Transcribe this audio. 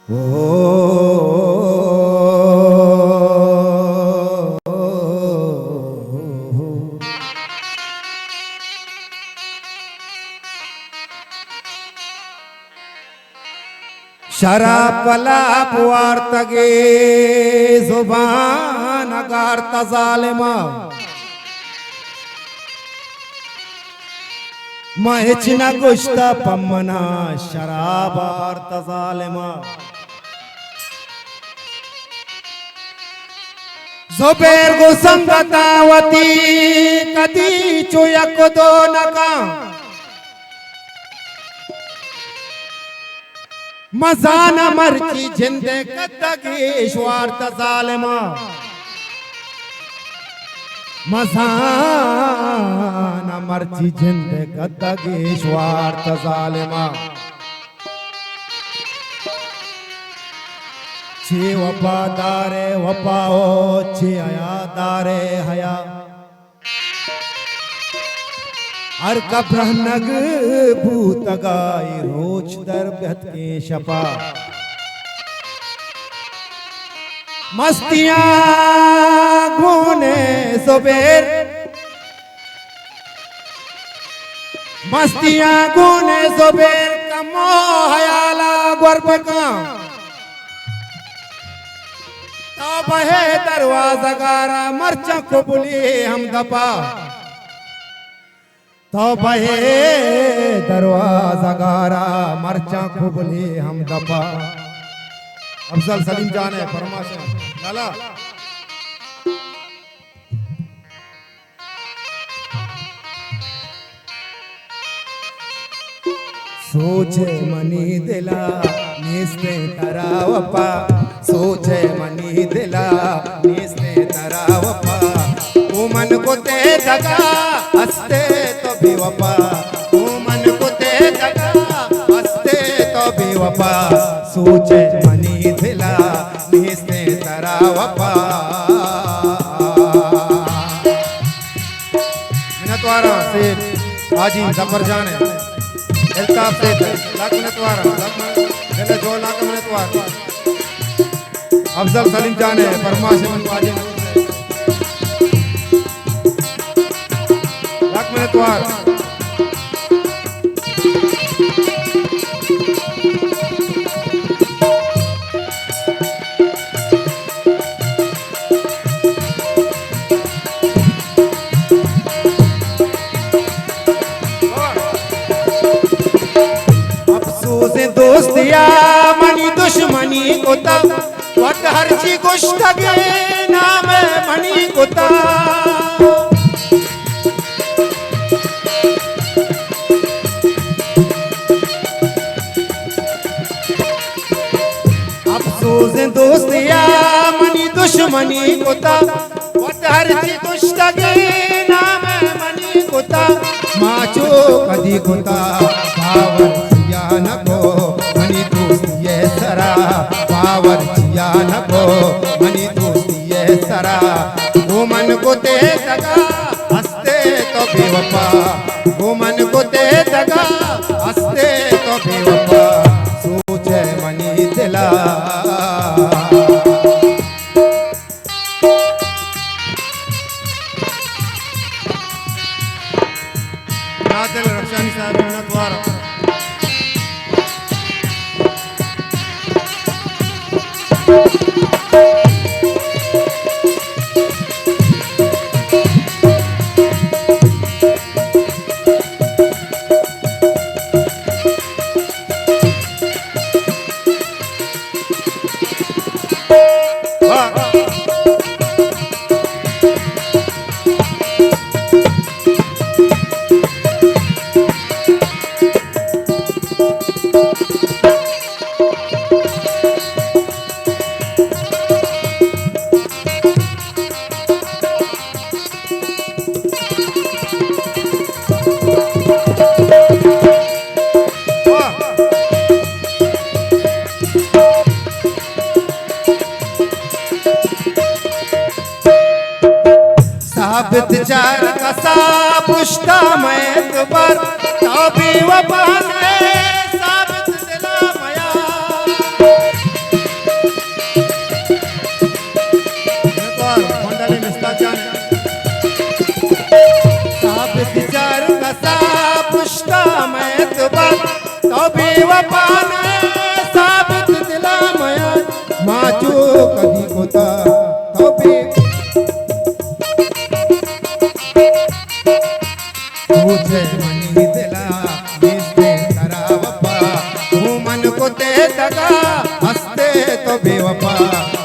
शराब पला पुआर तगे जुबान अगार तजालिमा महचना गुश्ता पम्मना शराब आर तजालिमा ज़ुबैर गो संगतावती कदी चुयक दो नका मजाना मरची जिंदे कदगी स्वार्थ जालिमा मजाना मरची जिंदे कदगी स्वार्थ जालिमा चे वफादारे वफाओ चे हयादारे हया हर कब्रहनग भूतगाई रोच दरबत के शपा मस्तियां घूने ज़ुबैर मस्तियां घूने ज़ुबैर कमो हयाला गुरब का तौबहे दरवाज़ा गारा मरचा कुबुली हम दपा तौबहे दरवाज़ा गारा मरचा खुबली हम दपा अफजल सलीम जाने फरमाशे लाला सोचे मनी दिला निस्ते तरावपा सोचे मनी दिला निस्ते तरावपा ओ मन को ते दगा हंसते तो बेवफा ओ मन को ते दगा हंसते तो बेवफा सोचे मनी दिला निस्ते तरावपा मिनतवारा से हाजी जफर जाने इल्ताफ से लाख मिनतवारा लाख जो लाख मिनतवारा अफजल सलीम जाने फरमाश मन वाजी लाख मिनतवारा दोस्तिया मनी दुश्मनी कोता वट हरची गुश्तगे नाम मनी कोता अफसोस दोस्तिया मनी दुश्मनी कोता वट हरची गुश्तगे नाम मनी कोता माचो कदी कोता पावर नको मनी दोस्ती ये सरा पावर जिया नको मनी दोस्ती ये सरा वो मन को ते दगा हंसते तो बेवफा वो मन को ते दगा हंसते तो बेवफा सोचे मनी दिला नादिल रक्षानी साहब मिनतवारा साबित चार कसा पुष्टा मैं दुबर तो भी वफा ने साबित दिला मया सोबत तो बेवफा ने साबित दिला माया माचो कधी होता तो बे तुझे मनी दिला दिसते तरा वफा तू मन को ते दगा हंसते तो बेवफा